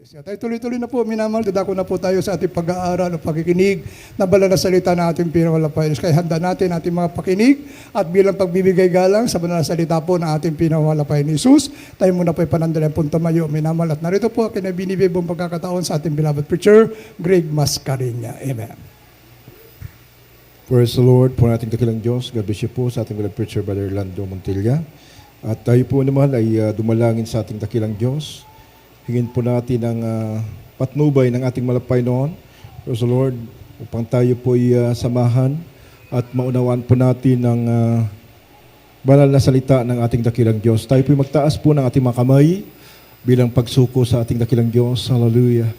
Tayo tuloy-tuloy na po, minamahal, dadako na po tayo sa ating pag-aaral o pakikinig na banal na salita na ating pinawalapay. Kaya handa natin ating mga pakinig at bilang pagbibigay galang sa banal na salita po na ating pinawalapay ni Jesus, tayo muna po ipanandalian po tumayo, minamahal. At narito po, kinabinibibong pagkakataon sa ating beloved preacher, Greg Mascareña. Amen. Praise the Lord, po nating dakilang Diyos. God bless you po sa ating beloved preacher, Brother Lando Montilla. At tayo po naman ay dumalangin sa ating dakilang Diyos. Hingin po natin ang patnubay ng ating malapay noon, Praise the Lord, upang tayo po ay samahan at maunawaan po natin ang banal na salita ng ating dakilang Diyos. Tayo po ay magtaas po ng ating mga kamay bilang pagsuko sa ating dakilang Diyos. Hallelujah.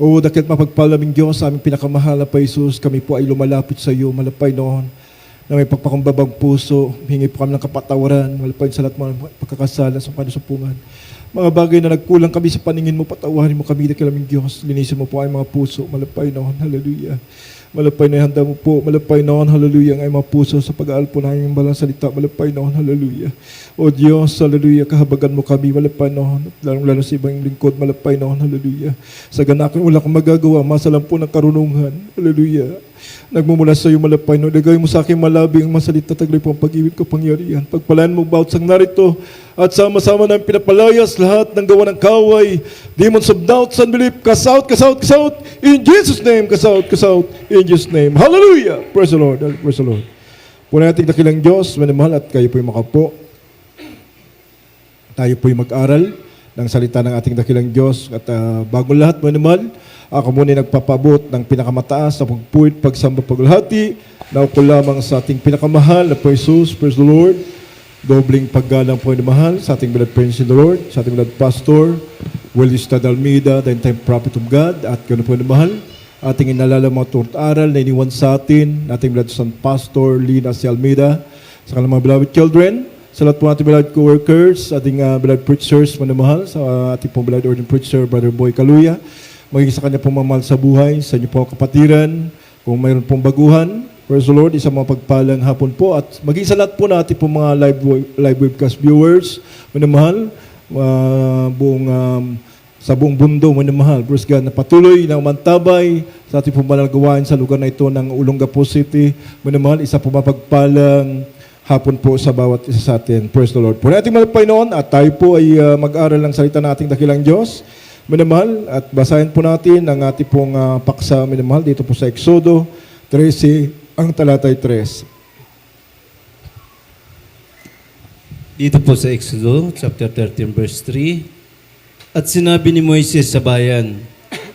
O dakit mapagpalaming Diyos, aming pinakamahal na pa Jesus, kami po ay lumalapit sa iyo, malapay noon, na may pagpakumbabang puso, hingi po kami ng kapatawaran, malapay sa lahat mga pagkakasala sa kanusupungan. Mga bagay na nagkulang kami sa paningin mo, patawarin mo kami, dakilaming Diyos. Linisin mo po ang mga puso, malapay noon, hallelujah. Malapay na handa mo po, malapay noon, hallelujah, ang mga puso sa pag-aaral po namin ng balang salita, malapay noon, hallelujah. O Diyos, hallelujah, kahabagan mo kami, malapay noon, lalo sa ibang lingkod, malapay noon, hallelujah. Sa ganakin, wala kang magagawa, masalam po ng karunungan, hallelujah. Nagmumula sa iyo, malapay noon, lagay mo sa akin malabing ang masalita, taglay po ang pag-ibig ko, pangyarihan. Pagpalaan mo bawat sang narito, at sama-sama na pinapalayas lahat ng gawa ng kaway, demons of doubt, unbelief, cast out, cast out, cast out, in Jesus' name, cast out, in Jesus' name. Hallelujah! Praise the Lord, praise the Lord. Puna natin dakilang Diyos, manimahal, at kayo po'y makapo. Tayo po'y mag-aral ng salita ng ating dakilang Diyos. At bago lahat, manimahal, ako muna nagpapabot ng pinakamataas na pagpuwit, pagsamba, paglahati, na ako lamang sa ating pinakamahal na po Jesus, praise the Lord. Dobling paggalang po na mahal sa ating beloved friends in the Lord, sa ating beloved pastor, Willis Tad Almeida, the end-time prophet of God, at ganoon po na mahal, ating inalala mga turut aral na iniwan sa atin, ating beloved son pastor, Lina C. Almeida, sa kanilang mga beloved children, sa lahat po ating beloved co-workers, ating beloved preachers po na mahal, sa ating pong beloved ordained preacher, Brother Boy Kaluya, magiging sa kanya pong mamahal sa buhay, sa inyo po kapatiran, kung mayroon pong baguhan, praise the Lord, isang mga pagpalang hapon po at maging sa lahat po natin po mga live webcast viewers, manamahal, sa buong mundo, manamahal, praise God, na patuloy na umantabay sa ating pong banal gawain sa lugar na ito ng Olongapo City, manamahal, isa po mapagpalang hapon po sa bawat isa sa atin, praise the Lord. Po natin malapay noon at tayo po ay mag-aral ng salita ng ating dakilang Diyos, manamahal, at basahin po natin ang ating pong paksa, manamahal, dito po sa Exodo 13, ang talatay 3. Dito po sa Exodo, chapter 13, verse 3. At sinabi ni Moises sa bayan,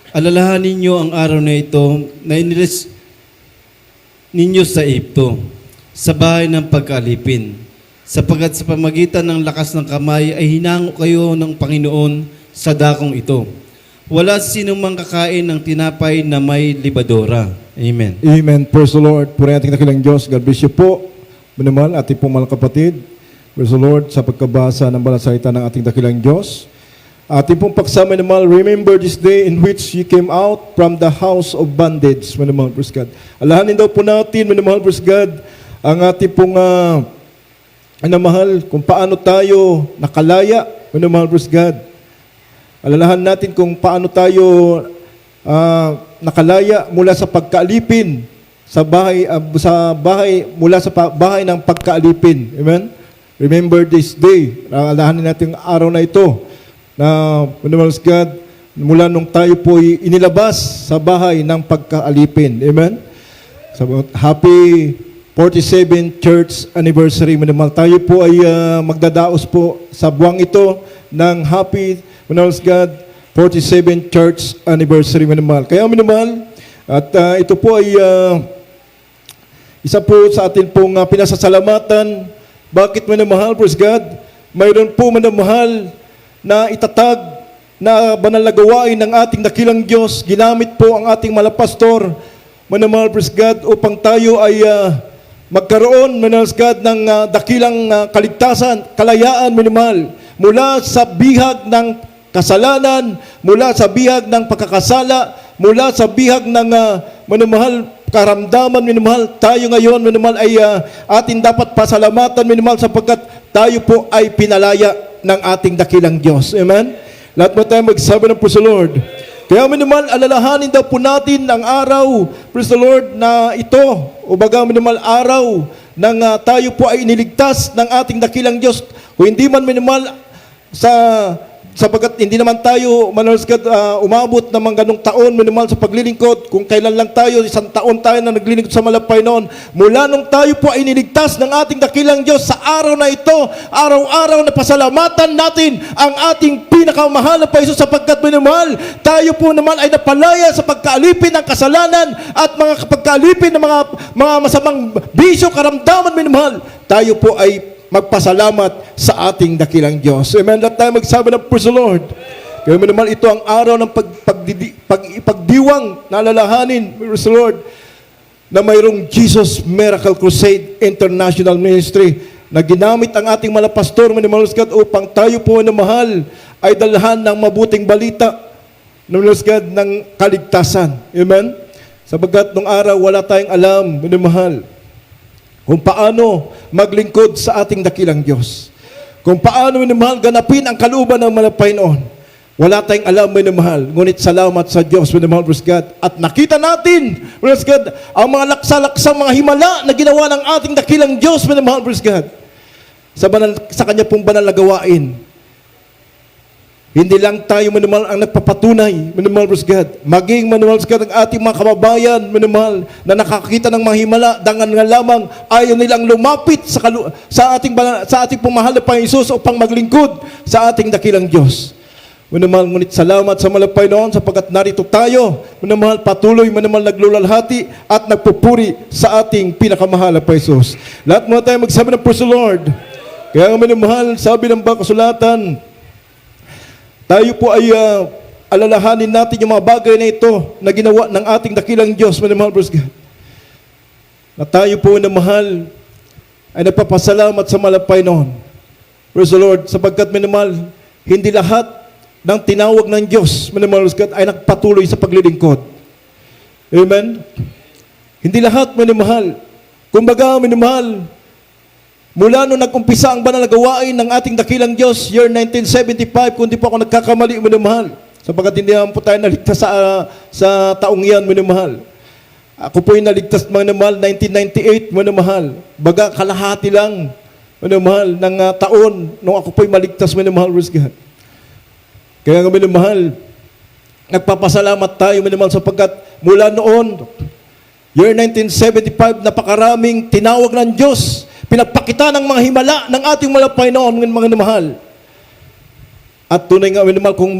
alalahanin ninyo ang araw na ito na inilis ninyo sa Egypto, sa bahay ng pagkaalipin, sapagkat sa pamagitan ng lakas ng kamay ay hinango kayo ng Panginoon sa dakong ito. Wala sinong mang kakain ng tinapay na may libadora. Amen. Amen. Praise the Lord. Puri ating dakilang Diyos. God bless you po. Manamahal, ating pong mga kapatid. Praise the Lord sa pagkabasa ng banal salita ng ating dakilang Diyos. Ating pong pagsama, manamahal, remember this day in which you came out from the house of bondage. Manamahal, praise God. Alahanin daw po natin, manamahal, praise God, ang ating pong manamahal, kung paano tayo nakalaya. Manamahal, praise God. Alalahan natin kung paano tayo nakalaya mula sa pagkaalipin sa bahay mula sa bahay ng pagkaalipin. Amen. Remember this day. Alalahanin natin ang araw na ito na God, mula nung tayo po inilabas sa bahay ng pagkaalipin. Amen. So, happy 47th church anniversary. Tayo po ay magdadaos po sa buwang ito ng happy God, 47th church anniversary, minamahal. Kaya minamahal, at ito po ay isa po sa atin pong pinasasalamatan. Bakit minamahal, praise God? Mayroon po minamahal na itatag na banal na gawain ng ating dakilang Diyos. Ginamit po ang ating malapastor, minamahal, praise God, upang tayo ay magkaroon, minamahal God, ng dakilang kaligtasan, kalayaan, minamahal, mula sa bihag ng kasalanan, mula sa bihag ng pagkakasala, mula sa bihag ng manamahal karamdaman, minamahal, tayo ngayon, minamahal, ay atin dapat pasalamatan, minamahal, sapagkat tayo po ay pinalaya ng ating dakilang Diyos. Amen? Lahat mo tayo magsabi ng praise the Lord. Kaya minimal, alalahanin daw po natin ang araw, praise the Lord, na ito, o baga minimal araw, nang tayo po ay iniligtas ng ating dakilang Diyos. Kung hindi man minimal, sapagkat hindi naman tayo umabot ng mga ganong taon minimal sa paglilingkod. Kung kailan lang tayo, 1 taon tayo na naglilingkod sa malapay noon. Mula nung tayo po ay niligtas ng ating dakilang Diyos sa araw na ito, araw-araw na pasalamatan natin ang ating pinakamahal na Paisos, sapagkat minimal, tayo po naman ay napalaya sa pagkaalipin ng kasalanan at mga pagkaalipin ng mga masamang bisyo, karamdaman minimal. Tayo po ay magpasalamat sa ating dakilang Diyos. Amen. Lahat tayo magsabi ng praise the Lord. Kaya minimal, ito ang araw ng pagdiwang na alalahanin, praise the Lord, na mayroong Jesus Miracle Crusade International Ministry na ginamit ang ating mga pastor minimal upang tayo po na mahal ay dalhan ng mabuting balita ng kaligtasan. Amen. Sabagat nung araw wala tayong alam minamahal kung paano maglingkod sa ating dakilang Diyos. Kung paano minamahal ganapin ang kalooban ng malapay noon. Wala tayong alam minamahal. Ngunit salamat sa Diyos minamahal, praise God. At nakita natin, praise God, ang mga laksa-laksang mga himala na ginawa ng ating dakilang Diyos minamahal, praise God. Sa kanya pong banal na gawain. Hindi lang tayo minamahal ang nagpapatunay, minamahal, praise God. Maging minamahal, praise God, ang ating mga kababayan, minamahal, na nakakita ng mga himala, dangan nga lamang, ayaw nilang lumapit sa ating pumahal na Panginoon Hesus upang maglingkod sa ating dakilang Diyos. Minamahal, ngunit salamat sa malapay noon sapagkat narito tayo, minamahal, patuloy, minamahal, naglulalhati at nagpupuri sa ating pinakamahal na Panginoon Hesus. Lahat mo tayo magsabi ng praise the Lord. Kaya minamahal, sabi ng kasulatan, tayo po ay alalahanin natin yung mga bagay na ito na ginawa ng ating dakilang Diyos, minamahal, praise God. Na tayo po na mahal ay nagpapasalamat sa malapay noon. Praise the Lord, sapagkat minamahal, hindi lahat ng tinawag ng Diyos, minamahal, praise God, ay nagpatuloy sa paglilingkod. Amen? Hindi lahat, minamahal. Kumbaga, minamahal, mula nung nag-umpisa ang banal na gawain ng ating dakilang Diyos, year 1975, kung di po ako nagkakamali, minamahal. Sapagkat hindi naman po tayo naligtas sa taong yan, minamahal. Ako po yung naligtas, minamahal, 1998, minamahal. Baga, kalahati lang, minamahal, ng taon, nung ako po yung maligtas, minamahal, praise God. Kaya nga, minamahal, nagpapasalamat tayo, minamahal, sapagkat mula noon, year 1975, napakaraming tinawag ng Diyos. Pinagpakita ng mga himala ng ating malapay noon, mga minamahal. At tunay nga, minamahal, kung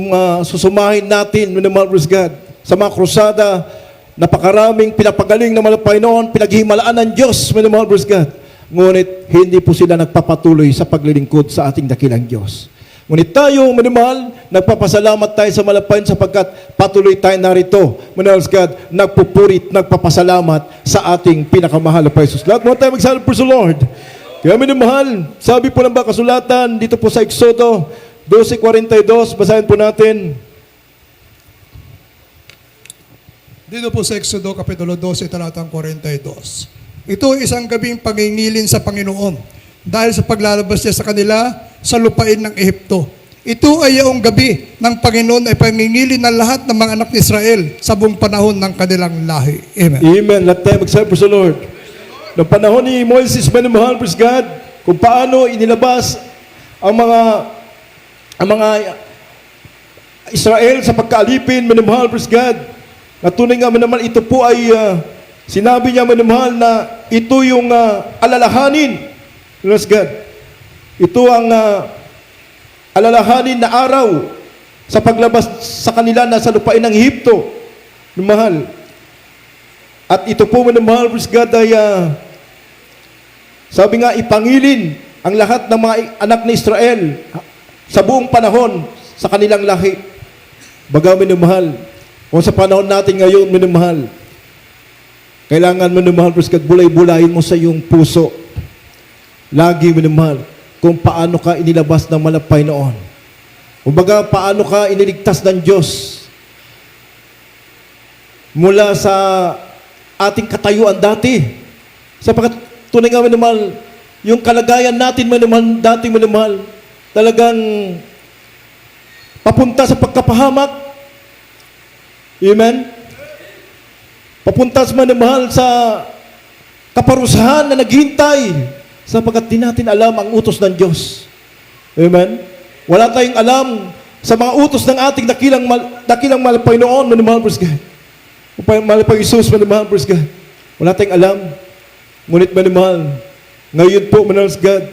susumahin natin, minamahal, praise God, sa mga krusada, napakaraming pinapagaling ng malapay noon, pinaghimalaan ng Diyos, minamahal, praise God. Ngunit, hindi po sila nagpapatuloy sa paglilingkod sa ating dakilang Diyos. Ngunit tayo, minamahal, nagpapasalamat tayo sa malapay sapagkat patuloy tayo narito, minamahal, God, nagpupurit, nagpapasalamat sa ating pinakamahal na Paisos. Lahat mo tayo magsabi, praise the Lord. Kaya minamahal, sabi po ng kasulatan dito po sa Exodo 12:42, basahin po natin. Dito po sa Exodo Kapitulo 12, talatang 42. Ito ay isang gabing pangingilin sa Panginoon dahil sa paglalabas niya sa kanila sa lupain ng Ehipto. Ito ay yung gabi ng Panginoon ay pangingilin ng lahat ng mga anak ni Israel sa buong panahon ng kanilang lahi. Amen. Amen. Lahat tayo magsabi, praise the Lord. Noong panahon ni Moises, minamahal, praise God, kung paano inilabas ang mga Israel sa pagkaalipin, minamahal, praise God. Natunay nga, minamahal, ito po ay sinabi niya, minamahal, na ito yung alalahanin, praise God. Ito ang alalahanin na araw sa paglabas sa kanila na sa lupain ng Ehipto, minamahal. At ito po, minamahal, praise God, ay sabi nga, ipangilin ang lahat ng mga anak ni Israel sa buong panahon sa kanilang lahi. Baga, minamahal, kung sa panahon natin ngayon, minamahal, kailangan, minamahal, praise God, bulay-bulayin mo sa iyong puso. Lagi, minamahal, kung paano ka inilabas ng malapay noon. Kumbaga, paano ka iniligtas ng Diyos mula sa ating katayuan dati. Sapagkat tunay nga, minamahal, yung kalagayan natin, minamahal, dati, minamahal, talagang papunta sa pagkapahamak. Amen? Papunta sa manamahal sa kaparusahan na naghintay sapagkat di natin alam ang utos ng Diyos. Amen? Wala tayong alam sa mga utos ng ating dakilang malapay noon, manamahal, praise God. Malapay Isus, manamahal, praise God. Wala tayong alam. Ngunit manamahal, ngayon po, manamahal, God,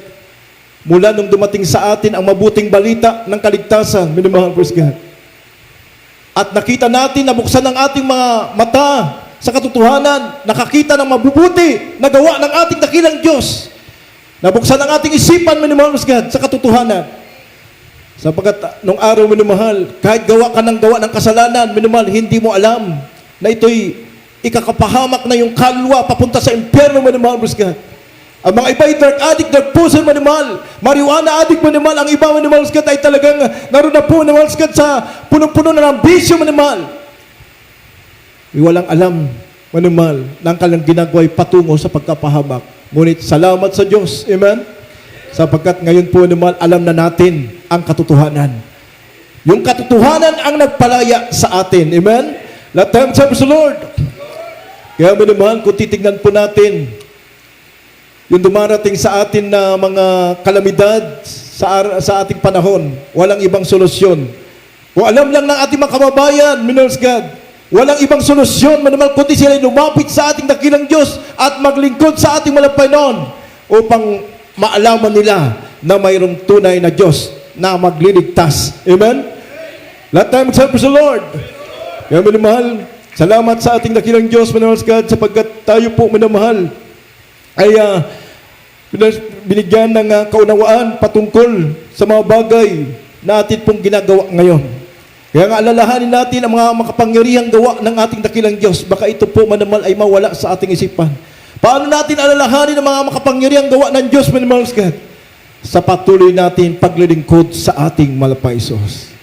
mula nung dumating sa atin ang mabuting balita ng kaligtasan, manamahal, praise God. At nakita natin, nabuksan ang ating mga mata sa katotohanan, nakakita ng mabubuti na gawa ng ating dakilang Diyos. Nabuksan ang ating isipan, minamahal God, sa katotohanan. Sapagkat nung araw, minamahal, kahit gawa ka ng gawa ng kasalanan, minamahal, hindi mo alam na ito'y ikakapahamak na yung kaluluwa papunta sa impyerno, minamahal God. Ang mga iba ay drug addict, drug puser, manimal, marijuana addict, manimal, ang iba, manimal, ay talagang naroon na po, manimal, sa punong-puno na ng bisyo, manimal. Walang alam, manimal, ng kalang ginagawa ay patungo sa pagkapahamak. Ngunit salamat sa Diyos, amen? Sapagkat ngayon po, manimal, alam na natin ang katotohanan. Yung katotohanan ang nagpalaya sa atin, amen? Let them serve the Lord. Kaya manimal, kung titignan po natin, yung dumarating sa atin na mga kalamidad sa ating panahon, walang ibang solusyon. Kung alam lang ng ating mga kababayan, minors God, walang ibang solusyon, manamal, kundi sila lumapit sa ating dakilang Diyos at maglingkod sa ating malapay noon upang maalaman nila na mayroong tunay na Diyos na magliligtas. Amen? Let time serve the Lord. Kaya minamahal, salamat sa ating dakilang Diyos, minors God, sapagkat tayo po minamahal ay binigyan ng kaunawaan patungkol sa mga bagay na atin pong ginagawa ngayon. Kaya nga alalahanin natin ang mga makapangyarihang gawa ng ating dakilang Diyos. Baka ito po manamal ay mawala sa ating isipan. Paano natin alalahanin ang mga makapangyarihang gawa ng Diyos, manamal, God? Sa patuloy natin paglilingkod sa ating malapay Isus.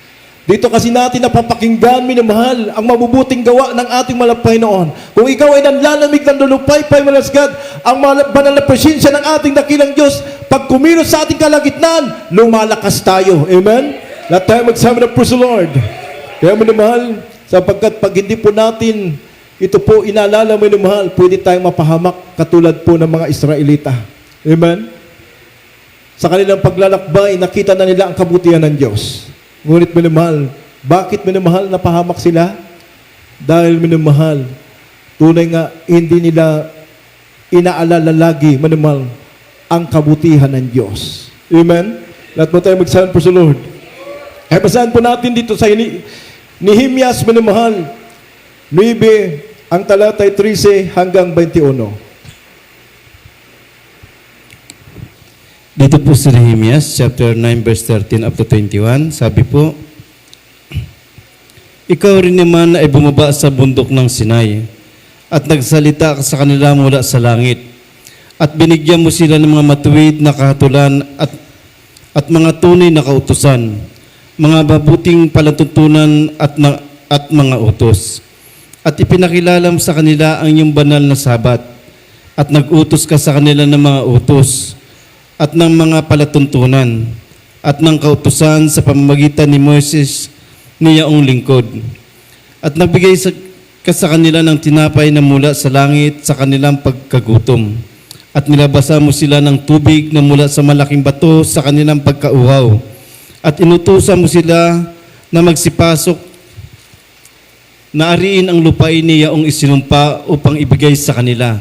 Dito kasi natin napapakinggan, minamahal, ang mabubuting gawa ng ating malapay noon. Kung ikaw ay nanlalamig ng lulupay-pay, malasgad, ang banal na presensya ng ating dakilang Diyos, pag kumilos sa ating kalagitnaan, lumalakas tayo. Amen? Let tayo magsama ng praise the Lord. Kaya minamahal, sapagkat pag hindi po natin ito po inaalala, minamahal, pwede tayong mapahamak katulad po ng mga Israelita. Amen? Sa kanilang paglalakbay, nakita na nila ang kabutihan ng Diyos. Ngunit minamahal, bakit minamahal napahamak sila? Dahil minamahal, tunay nga hindi nila inaalala lagi, minamahal, ang kabutihan ng Diyos. Amen? Lahat mo tayo magsahan po sa Lord. Ay basahan po natin dito sa Nehemias, minamahal, 9, ang talatay 13 hanggang 21. Dito po sa Nehemias, chapter 9, verse 13 up to 21, sabi po, ikaw rin naman ay bumaba sa bundok ng Sinai at nagsalita ka sa kanila mula sa langit at binigyan mo sila ng mga matuwid na kahatulan at mga tunay na kautusan, mga mabuting palatuntunan at mga utos. At ipinakilala mo sa kanila ang iyong banal na sabat at nag-utos ka sa kanila ng mga utos at ng mga palatuntunan at ng kautusan sa pamamagitan ni Moses niyaong lingkod. At nagbigay ka sa kanila ng tinapay na mula sa langit sa kanilang pagkagutom. At nilabasa mo sila ng tubig na mula sa malaking bato sa kanilang pagkauhaw. At inutusan mo sila na magsipasok na ariin ang lupain niyaong isinumpa upang ibigay sa kanila.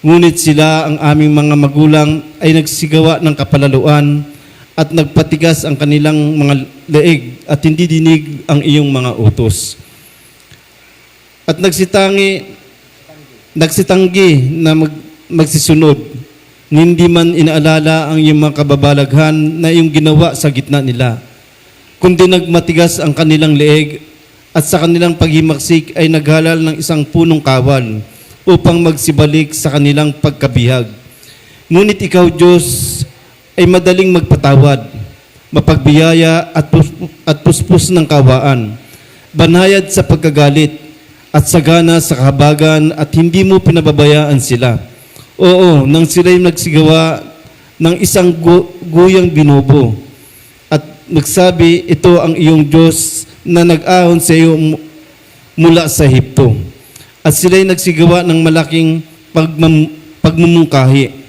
Ngunit sila, ang aming mga magulang, ay nagsigawa ng kapalaluan at nagpatigas ang kanilang mga leeg at hindi dinig ang iyong mga utos. At nagsitanggi na magsisunod, hindi man inaalala ang iyong mga kababalaghan na iyong ginawa sa gitna nila, kundi nagmatigas ang kanilang leeg at sa kanilang paghimaksik ay naghalal ng isang punong kawal upang magsibalik sa kanilang pagkabihag. Ngunit ikaw, Diyos, ay madaling magpatawad, mapagbiyaya at puspos ng kawaan, banayad sa pagkagalit at sagana sa kahabagan at hindi mo pinababayaan sila. Oo, nang sila'y nagsigawa ng isang guyang binubo at nagsabi, ito ang iyong Diyos na nag-ahon sa iyo mula sa Ehipto. At sila'y nagsigawa ng malaking pagmumungkahi.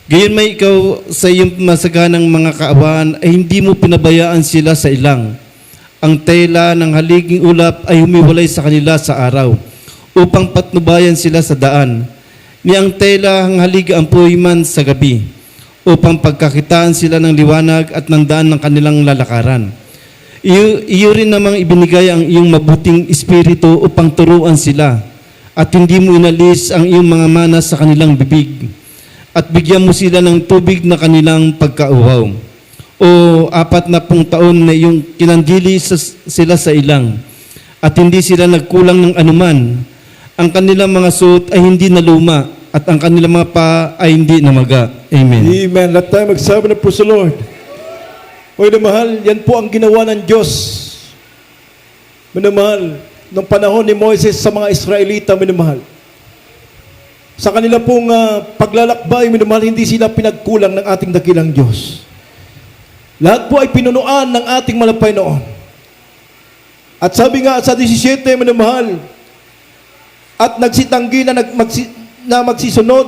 Gayon may ikaw sa iyong masaganang mga kaabahan ay hindi mo pinabayaan sila sa ilang. Ang tela ng haliging ulap ay humiwalay sa kanila sa araw upang patnubayan sila sa daan. Ni ang tela ang haligi ampuy man sa gabi upang pagkakitaan sila ng liwanag at ng daan ng kanilang lalakaran. Iyo rin namang ibinigay ang iyong mabuting espiritu upang turuan sila at hindi mo inalis ang iyong mga mana sa kanilang bibig at bigyan mo sila ng tubig na kanilang pagkauhaw. O 40 taon na iyong kinandili sila sa ilang at hindi sila nagkulang ng anuman. Ang kanilang mga suot ay hindi naluma at ang kanilang mga paa ay hindi namaga. Amen. Amen. Lahat tayo magsabi na, praise the Lord. O minamahal, yan po ang ginawa ng Diyos. Minamahal, nung panahon ni Moises sa mga Israelita, minamahal. Sa kanila pong paglalakbay, minamahal, hindi sila pinagkulang ng ating dakilang Diyos. Lahat po ay pinunuan ng ating malapay noon. At sabi nga sa 17, minamahal, at nagsitanggi na magsisunod,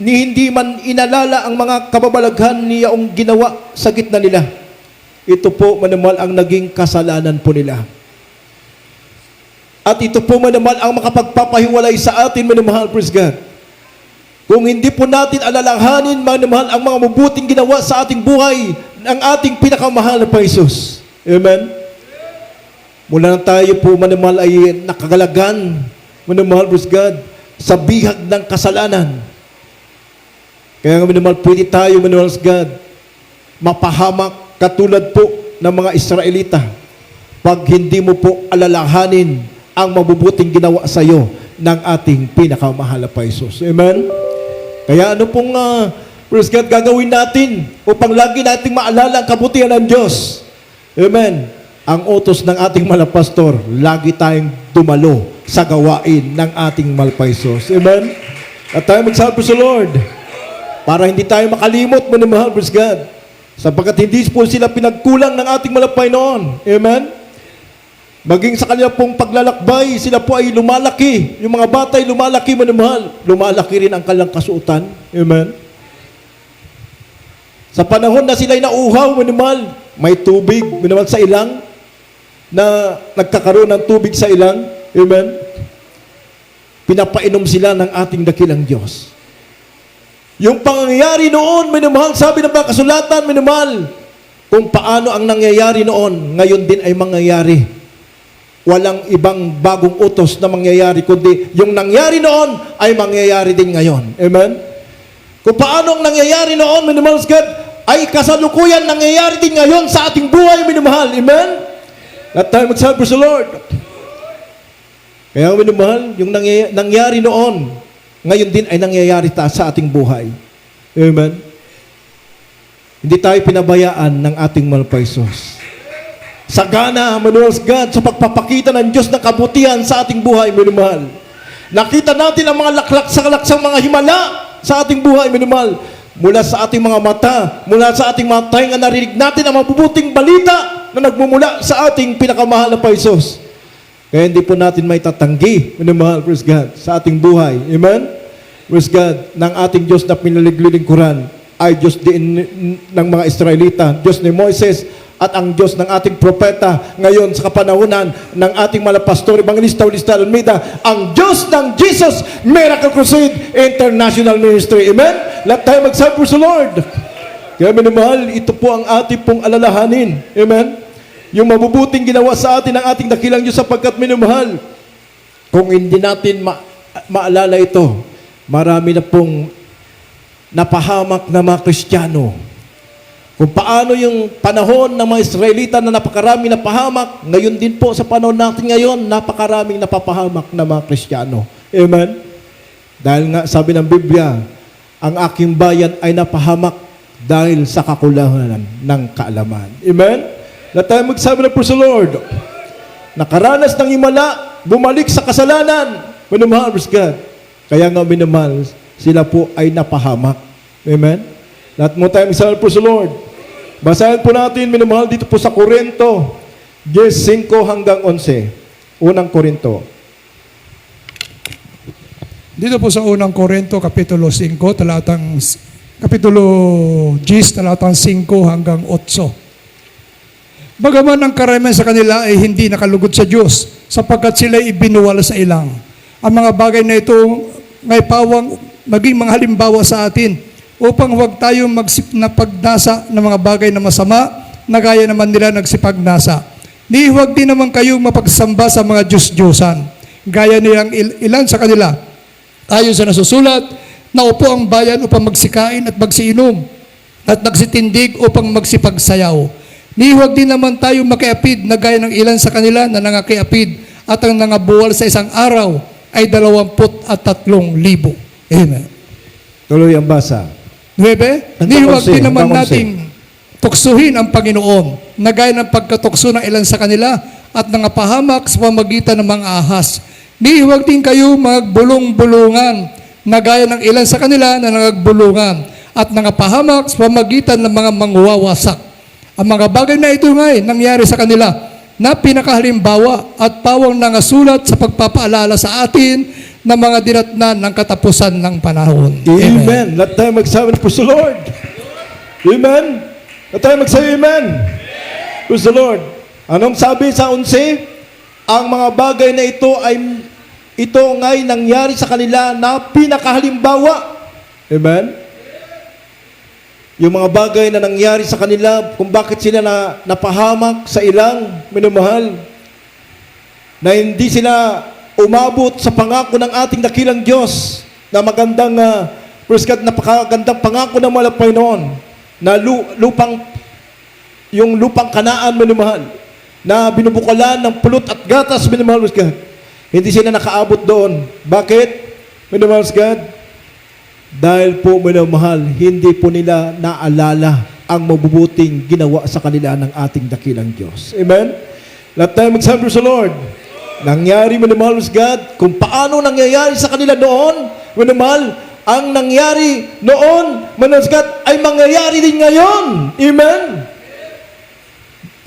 ni hindi man inalala ang mga kababalaghan niyaong ginawa sa gitna nila. Ito po, minamahal, ang naging kasalanan po nila. At ito po, minamahal, ang makapagpapahiwalay sa atin, minamahal, praise God. Kung hindi po natin alalahanin, minamahal, ang mga mabuting ginawa sa ating buhay ng ating pinakamahal na Jesus. Amen? Mula na tayo po, minamahal, ay nakagalagan, minamahal, praise God, sa bihag ng kasalanan. Kaya nga, minamahal, pwede tayo, minamahal, praise God, mapahamak katulad po ng mga Israelita pag hindi mo po alalahanin ang mabubuting ginawa sa iyo ng ating pinakamahal na Jesus. Amen? Kaya ano pong praise God, gagawin natin upang lagi nating maalala ang kabutihan ng Diyos? Amen? Ang utos ng ating malapastor, lagi tayong dumalo sa gawain ng ating malpaisos. Amen? At tayo magsabi sa Lord para hindi tayo makalimot, manamahal, praise God. Sapagkat hindi po sila pinagkulang ng ating malapay noon. Amen? Maging sa kanila pong paglalakbay, sila po ay lumalaki. Yung mga bata ay lumalaki, manamahal. Lumalaki rin ang kanilang kasuotan. Amen? Sa panahon na sila ay nauhaw, manamahal, may tubig, manamahal, sa ilang, na nagkakaroon ng tubig sa ilang. Amen? Pinapainom sila ng ating dakilang Diyos. Yung pangyayari noon, minamahal, sabi ng mga kasulatan, minamahal, kung paano ang nangyayari noon, ngayon din ay mangyayari. Walang ibang bagong utos na mangyayari, kundi yung nangyari noon ay mangyayari din ngayon. Amen? Kung paano ang nangyayari noon, minamahal, God, ay kasalukuyan nangyayari din ngayon sa ating buhay, minamahal. Amen? At tayo magsabi sa Lord. Kaya, minamahal, yung nangyari noon, ngayon din ay nangyayari sa ating buhay. Amen? Hindi tayo pinabayaan ng ating malpaisos. Sagana, manuals God, sa pagpapakita ng Diyos ng kabutihan sa ating buhay, minamahal. Nakita natin ang mga laklaksang mga himala sa ating buhay, minamahal. Mula sa ating mga mata, mula sa ating mga tainga, narinig natin ang mabubuting balita na nagmumula sa ating pinakamahal na Paisos. Kaya hindi po natin may tatanggi, minamahal, praise God, sa ating buhay. Amen? Praise God, ng ating Diyos na pinaliglilingkuran ay Diyos din ng mga Israelita, Diyos ni Moises, at ang Diyos ng ating propeta ngayon sa kapanahunan ng ating malapastor, Evangelista Ulista Almeida, ang Diyos ng Jesus Miracle Crusade International Ministry. Amen? Lahat tayo magsabi sa Lord. Kaya minamahal, ito po ang ating pong alalahanin. Amen? Yung mabubuting ginawa sa atin ng ating dakilang Diyos, sapagkat minamahal, kung hindi natin maalala ito, marami na pong napahamak na mga Kristiyano. Kung paano yung panahon ng mga Israelita na napakarami na pahamak, ngayon din po sa panahon natin ngayon, napakaraming napapahamak na mga Kristiyano. Amen? Dahil nga sabi ng Biblia, ang aking bayan ay napahamak dahil sa kakulangan ng kaalaman. Amen? Lahat tayo magsabi na po sa Lord. Nakaranas ng himala, bumalik sa kasalanan. Minamahal, praise God. Kaya nga minamahal, sila po ay napahamak. Amen? Lahat mo tayo magsabi po sa Lord. Basahin po natin, minamahal, dito po sa Korinto, 10:5 hanggang 11. Unang Korinto. Dito po sa unang Korinto, Kapitulo 5, Kapitulo 10, talatang 5 hanggang 8. Bagaman ang karamihan sa kanila ay hindi nakalugod sa Diyos, sapagkat sila ibinuwal sa ilang. Ang mga bagay na ito ngay pawang maging mga halimbawa sa atin, upang huwag tayong magsipagnasa ng mga bagay na masama, na gaya naman nila nagsipagnasa. Ni huwag din naman kayong mapagsamba sa mga Diyos-Diyosan, gaya nilang ilan sa kanila. Ayon sa nasusulat, naupo ang bayan upang magsikain at magsiinom, at nagsitindig upang magsipagsayaw. Ni huwag din naman tayo makiapid na gaya ng ilan sa kanila na nangakiapid, at ang nangabuwal sa isang araw ay 23,000. Amen. Tuloy ang basa. 9. Ni huwag din naman nating tuksuhin ang Panginoon, na gaya ng pagkatukso ng ilan sa kanila at nangapahamak sa pamagitan ng mga ahas. Ni huwag din kayo magbulong-bulungan, na gaya ng ilan sa kanila na nangagbulungan at nangapahamak sa pamagitan ng mga mangwawasak. Ang mga bagay na ito nga nangyari sa kanila, na pinakahalimbawa at pawang nangasulat sa pagpapaalala sa atin ng mga dinatnan ng katapusan ng panahon. Amen. Let tayo magsabi, praise the Lord. Amen. Let tayo magsabi, amen. Praise the Lord. Anong sabi sa 11? Ang mga bagay na ito nga'y nangyari sa kanila na pinakahalimbawa. Amen. Yung mga bagay na nangyari sa kanila, kung bakit sila napahamak sa ilang minamahal, na hindi sila umabot sa pangako ng ating dakilang Diyos, na magandang, napakagandang pangako ng mga Panginoon, na yung lupang Kanaan, minamahal, na binubukalan ng pulot at gatas, minamahal, hindi sila nakaabot doon. Bakit? Minamahal, dahil po, minamahal, hindi po nila naalala ang mabubuting ginawa sa kanila ng ating dakilang Diyos. Amen? Lahat tayo magsabi sa Lord. Nangyari, minamahal, God, kung paano nangyayari sa kanila noon, minamahal, ang nangyari noon, minamahal, God, ay mangyayari din ngayon. Amen?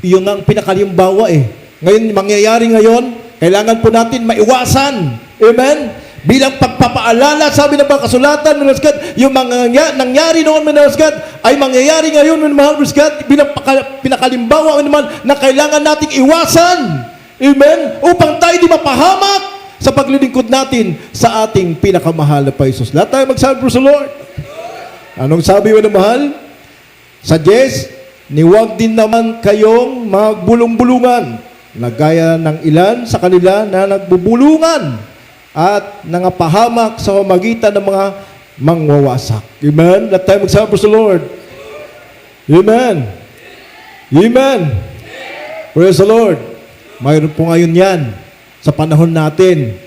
Yun ang pinakalimbawa Ngayon, mangyayari ngayon, kailangan po natin maiwasan. Amen? Bilang pagpapaalala, sabi ng mga kasulatan, yung mga nangyari noon, ay mangyayari ngayon, bilang pinakalimbawa, na kailangan nating iwasan. Amen? Upang tayo di mapahamak sa paglilingkod natin sa ating pinakamahal na Paisos. Lahat tayo magsabi sa Lord. Anong sabi mo na mahal? Sa 10, ni huwag din naman kayong magbulong-bulungan, na gaya ng ilan sa kanila na nagbubulungan at nangapahamak sa pamagitan ng mga mangwawasak. Amen? Let tayo magsabi sa Lord. Amen. Amen. Praise the Lord. Mayroon po ngayon yan sa panahon natin.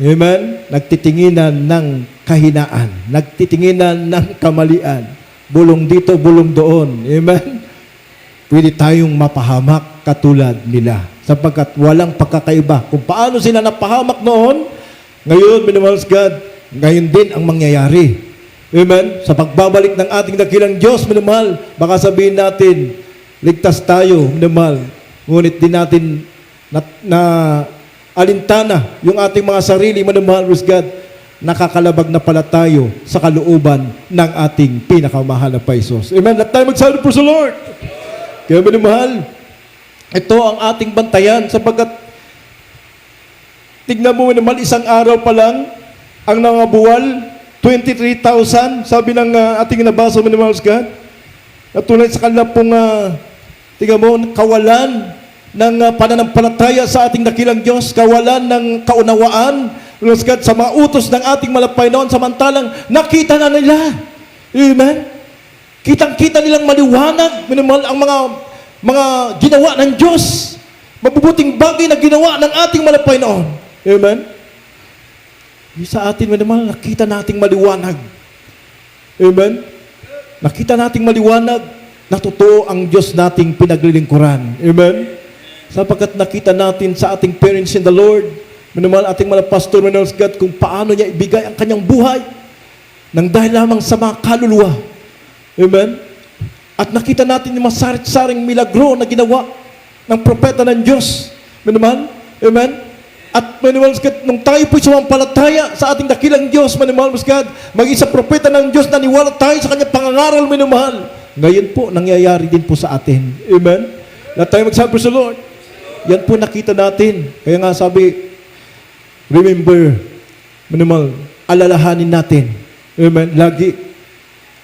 Amen? Nagtitinginan ng kahinaan. Nagtitinginan ng kamalian. Bulong dito, bulong doon. Amen? Pwede tayong mapahamak katulad nila. Sapagkat walang pagkakaiba. Kung paano sila napahamak noon, ngayon, minamahal God, ngayon din ang mangyayari. Amen? Sa pagbabalik ng ating dakilang Diyos, minamahal, baka sabihin natin, ligtas tayo, minamahal. Ngunit din natin na alintana yung ating mga sarili, minamahal, God, nakakalabag na pala tayo sa kalooban ng ating pinakamahal na Paisos. Amen? Let tayo magsabi po sa Lord. Kaya minamahal, ito ang ating bantayan sapagkat tignan mo naman isang araw pa lang ang nangabuwal 23,000 sabi ng ating nabasa mo naman God at tunay sa kanila pong tignan mo kawalan ng pananampalataya sa ating dakilang Diyos, kawalan ng kaunawaan God, sa mga utos ng ating malapay noon, samantalang nakita na nila. Amen? Kitang-kita nilang maliwanag minamahal ang mga ginawa ng Diyos. Mabubuting bagay na ginawa ng ating malapay noon. Amen? Sa atin, minamahal, nakita nating maliwanag. Amen? Nakita nating maliwanag na totoo ang Diyos nating pinaglilingkuran. Amen? Sapagkat nakita natin sa ating parents in the Lord, minamahal, ating mga pastor, minamahal God, kung paano niya ibigay ang kanyang buhay nang dahil lamang sa mga kaluluwa. Amen? At nakita natin yung masarit-saring milagro na ginawa ng propeta ng Diyos. Manimahal? Amen? At manimahal, nung tayo po'y sumampalataya sa ating dakilang Diyos, manimahal, maging sa propeta ng Diyos, naniwala tayo sa kanyang pangangaral, manimahal. Ngayon po, nangyayari din po sa atin. Amen? Lahat tayo magsabi sa Lord. Yan po nakita natin. Kaya nga sabi, remember, manimahal, alalahanin natin. Amen? Lagi,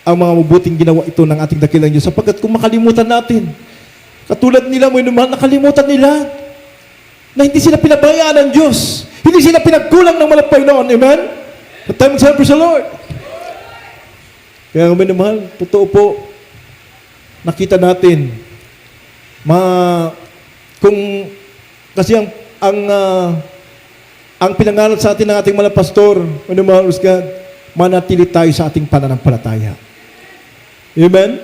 ang mga mabuting ginawa ito ng ating dakilang Diyos. Sapagkat kung makalimutan natin, katulad nila, may naman, nakalimutan nila na hindi sila pinabayaan ng Diyos. Hindi sila pinagkulang ng malapay noon. Amen? At tayo magsabi sa Lord. Kaya may naman, totoo po, nakita natin, kasi ang pinangaral sa atin ng ating mga pastor, may naman, manatili tayo sa ating pananampalataya. Amen?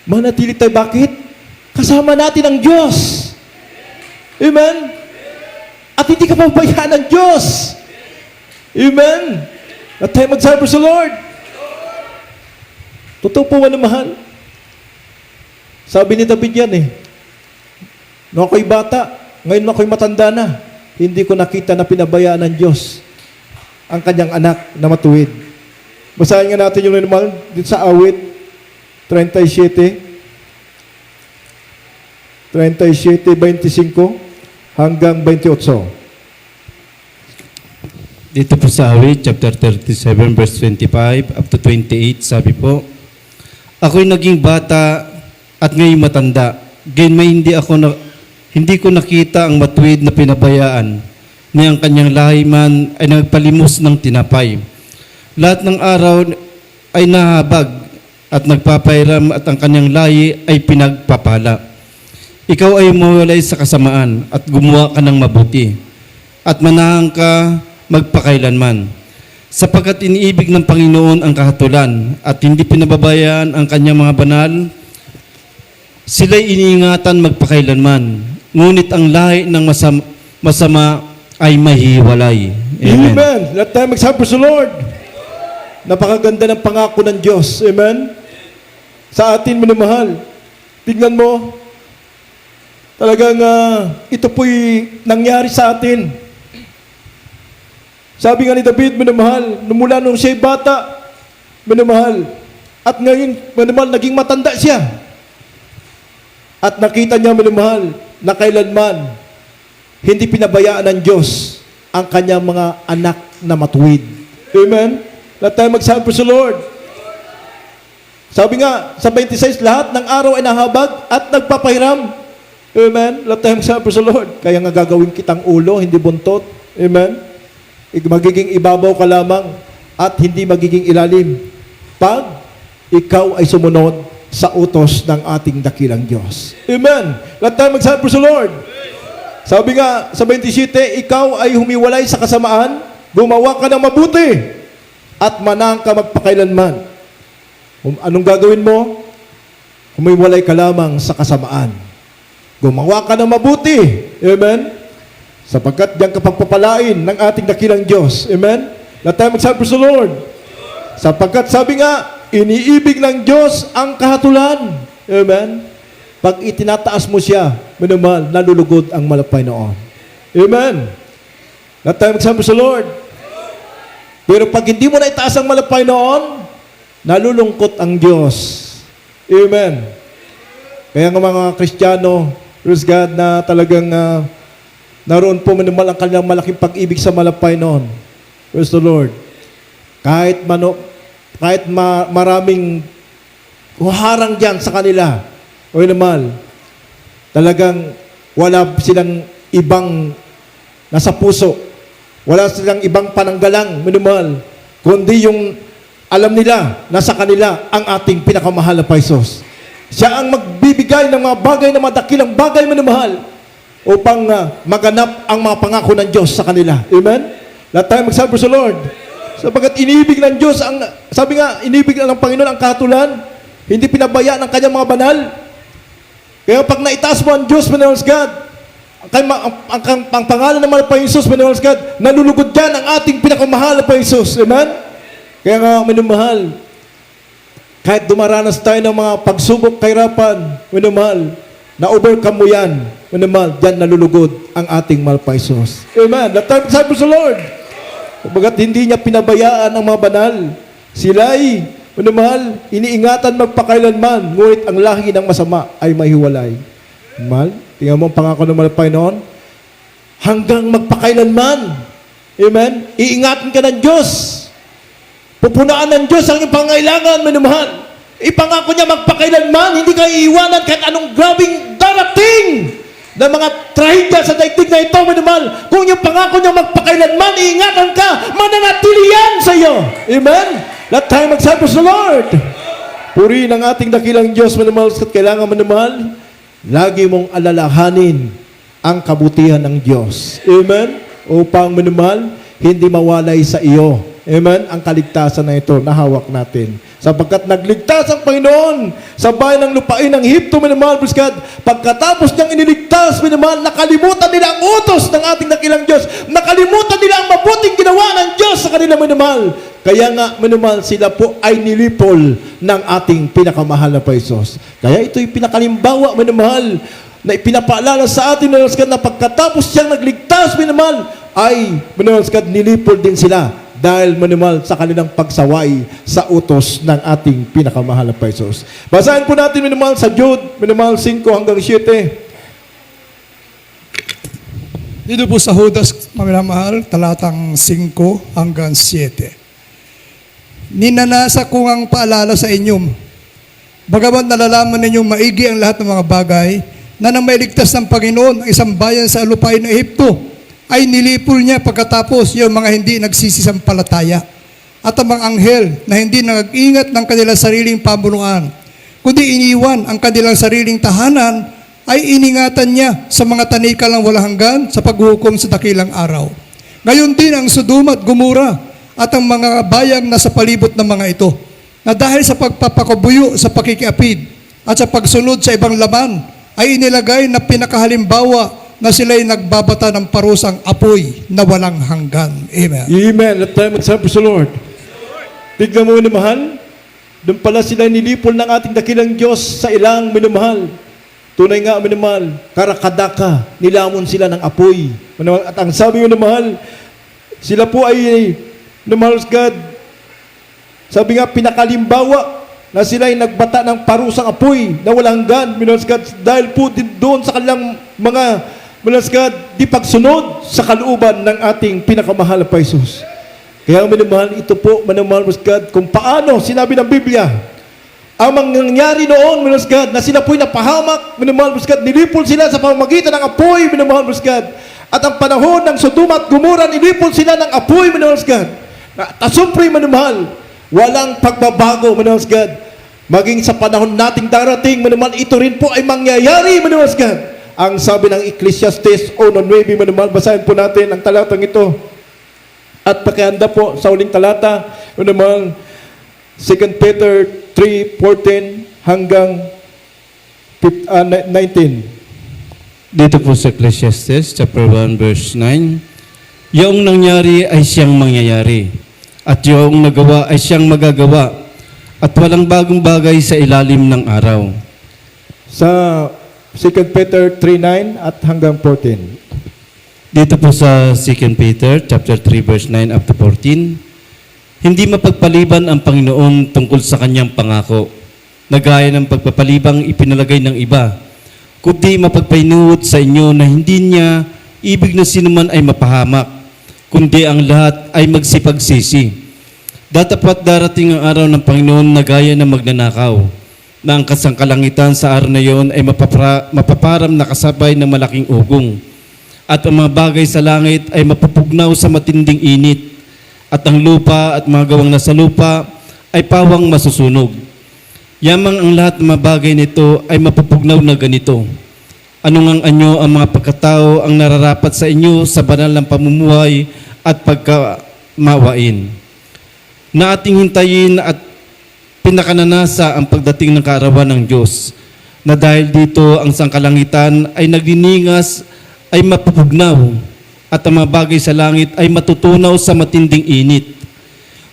Manatili tayo. Bakit? Kasama natin ang Diyos. Amen? At hindi ka pabayaan ng Diyos. Amen? At tayo magsabi sa Lord. Totoo po, mahal. Sabi ni David yan nung ako'y bata, ngayon ako'y matanda na, hindi ko nakita na pinabayaan ng Diyos ang kanyang anak na matuwid. Basahin nga natin yung naman dito sa awit 37, 25 hanggang 28. Dito po sa awit, chapter 37, verse 25 up to 28, sabi po, ako'y naging bata at ngayon matanda. Gayon may hindi ko nakita ang matuwid na pinabayaan niyang kanyang lahi man ay nagpalimos ng tinapay. Lahat ng araw ay nahabag at nagpapairam at ang kanyang lahi ay pinagpapala. Ikaw ay mawalay sa kasamaan at gumawa ka ng mabuti at manahan ka magpakailanman. Sapagkat iniibig ng Panginoon ang kahatulan at hindi pinababayaan ang kanyang mga banal, sila'y iniingatan magpakailanman. Ngunit ang lahi ng masama ay mahiwalay. Amen. Amen. Let tayo magsabi sa Lord. Napakaganda ng pangako ng Diyos. Amen? Sa atin, minamahal. Tingnan mo, talagang ito po'y nangyari sa atin. Sabi nga ni David, minamahal, mula nung siya'y bata, minamahal, at ngayon, minamahal, naging matanda siya. At nakita niya, minamahal, na kailanman, hindi pinabayaan ng Diyos ang kanyang mga anak na matuwid. Amen? Lahat tayo magsabi sa Lord. Sabi nga, sa 26, lahat ng araw ay nahabag at nagpapahiram. Amen? Lahat tayo magsabi sa Lord. Kaya nga gagawin kitang ulo, hindi buntot. Amen? Magiging ibabaw ka lamang at hindi magiging ilalim. Pag ikaw ay sumunod sa utos ng ating dakilang Diyos. Amen? Lahat tayo magsabi sa Lord. Sabi nga, sa 27, ikaw ay humiwalay sa kasamaan, gumawa ka ng mabuti, at manang ka magpakailanman. Anong gagawin mo? Humiwalay ka lamang sa kasamaan. Gumawa ka ng mabuti. Amen? Sapagkat diyan ka pagpapalain ng ating dakilang Diyos. Amen? Lahat tayo magsabi sa Lord. Sapagkat sabi nga, iniibig ng Diyos ang kahatulan. Amen? Pag itinataas mo siya, minamahal, nalulugod ang malapay noon. Amen? Lahat tayo magsabi sa Lord. Pero pag hindi mo na itaas ang malapay noon, nalulungkot ang Diyos. Amen. Kaya nga mga Kristiyano, praise God, na talagang naroon po minimal ang kanilang malaking pag-ibig sa malapay noon. Praise the Lord. Kahit maraming harang dyan sa kanila, o naman, talagang wala silang ibang nasa puso. Wala silang ibang pananggalang, minimal, kundi yung alam nila, nasa kanila ang ating pinakamahal na Paisos. Siya ang magbibigay ng mga bagay na madakilang bagay, minamahal, upang maganap ang mga pangako ng Diyos sa kanila. Amen? Lahat tayo magsabi sa Lord. Sapagkat inibig ng Diyos, sabi nga, inibig ng Panginoon ang kahatulan, hindi pinabayaan ang kanyang mga banal. Kaya pag naitaas mo ang Diyos, minamahal God, ang pangalan ng mahal pa Jesus, minamahal God, nalulugod dyan ang ating pinakamahal pa Jesus. Amen? Kaya nga, minamahal, Kahit dumaranas tayo ng mga pagsubok, kahirapan, minamahal, na-overcome mo yan, minamahal, diyan nalulugod ang ating mahal pa Jesus. Amen. Let time sabi sa Lord. Bagat hindi niya pinabayaan ang mga banal. Sila'y, minamahal, iniingatan magpakailanman, ngunit ang lahi ng masama ay mahiwalay. Mahal, tingnan mo ang pangako ng mahal Panginoon, hanggang magpakailanman. Amen. Iingatan ka ng Diyos. Pupunaan ng Diyos ang iyong pangailangan, minamahal. Ipangako niya magpakailanman, hindi ka iiwanan kahit anong grabing darating na mga trahedya sa daigdig na ito, minamahal. Kung yung pangako niya magpakailanman, iingatan ka, mananatili yan sa iyo. Amen? Let tayo magsabi sa Lord. Purihin ang ating dakilang Diyos, minamahal, at kailangan, minamahal, lagi mong alalahanin ang kabutihan ng Diyos. Amen? Upang, minamahal, hindi mawalay sa iyo. Amen? Ang kaligtasan na ito na hawak natin. Sapagkat nagligtas ang Panginoon sa bayan ng lupain ng Ehipto, minamahal, pagkatapos niyang iniligtas, minamahal, nakalimutan nila ang utos ng ating dakilang Diyos. Nakalimutan nila ang mabuting ginawa ng Diyos sa kanila, minamahal. Kaya nga, minamahal, sila po ay nilipol ng ating pinakamahal na Paisos. Kaya ito'y pinakalimbawa, minamahal, na ipinapaalala sa atin, minamahal, na pagkatapos siyang nagligtas, minamahal, ay, minamahal, nilipol din sila dahil minamahal sa kanilang pagsaway sa utos ng ating pinakamahal na Paisos. Basahin po natin, minamahal, sa Jude, minamahal, 5 hanggang 7. Dito po sa Judas, mamahal, talatang 5 hanggang 7. Ninanasa ko ang paalala sa inyo, bagamat nalalaman ninyong maigi ang lahat ng mga bagay, na nang mailigtas ng Panginoon ang isang bayan sa lupain ng Ehipto, ay nilipol niya pagkatapos yung mga hindi nagsisisampalataya at ang mga anghel na hindi nag-ingat ng kanilang sariling pamunuan, kundi iniwan ang kanilang sariling tahanan, ay iningatan niya sa mga tanikal ng walang hanggan sa paghukom sa dakilang araw. Ngayon din ang Sodoma at Gomora at ang mga bayang nasa palibot ng mga ito, na dahil sa pagpapakubuyo sa pakikiapid at sa pagsunod sa ibang laman, ay inilagay na pinakahalimbawa na sila'y nagbabata ng parusang apoy na walang hanggan. Amen. Amen. Let tayo magsabi sa Lord. Tignan mo, minamahal, doon pala sila nilipol ng ating dakilang Diyos sa ilang, minamahal. Tunay nga, minamahal, karakadaka, nilamon sila ng apoy. Minamahal, at ang sabi, minamahal, sila po ay, minamahal, God, sabi nga, pinakalimbawa na sila ay nagbata ng parusang apoy na walang hanggan, minamahal, God, dahil po din doon sa kanilang mga, minamahal, God, di pagsunod sa kalooban ng ating pinakamahal na Paisos. Kaya, minamahal, ito po, minamahal, God, kung paano sinabi ng Biblia, ang mangyayari noon, minamahal, God, na sila po'y napahamak, minamahal, God, nilipol sila sa pamamagitan ng apoy, minamahal, God, at ang panahon ng Sodoma at Gomora, nilipol sila ng apoy, minamahal, God. Tasumpri, minamahal, walang pagbabago, minamahal, God. Maging sa panahon nating darating, minamahal, ito rin po ay mangyayari, minamahal, God. Ang sabi ng Ecclesiastes 1:9, minamahal, basahin po natin ang talatang ito. At pakihanda po sa uling talata, minamahal, 2 Peter 3:14 hanggang 19. Dito po sa Ecclesiastes, chapter 1, verse 9, yung nangyari ay siyang mangyayari, at yung nagawa ay siyang magagawa, at walang bagong bagay sa ilalim ng araw. Sa 2 Peter 3:9 at hanggang 14. Dito po sa 2 Peter, chapter 3, verse 9 up to 14, hindi mapagpaliban ang Panginoon tungkol sa kanyang pangako, na gaya ng pagpapalibang ipinalagay ng iba, kundi mapagpainuot sa inyo na hindi niya ibig na sinuman ay mapahamak, kundi ang lahat ay magsipagsisi. Datapat darating ang araw ng Panginoon na gaya ng magnanakaw, na ang kasangkalangitan sa araw na iyon ay mapaparam na kasabay ng malaking ugong, at ang mga bagay sa langit ay mapupugnaw sa matinding init, at ang lupa at mga gawang nasa lupa ay pawang masusunog. Yamang ang lahat ng mga bagay nito ay mapupugnaw na ganito. Ano ngang anyo ang mga pagkatao ang nararapat sa inyo sa banal ng pamumuhay at pagkamawain, na ating hintayin at pinakananasa ang pagdating ng kaarawan ng Diyos, na dahil dito ang sangkalangitan ay nagdiningas ay mapupugnaw, at ang mga bagay sa langit ay matutunaw sa matinding init.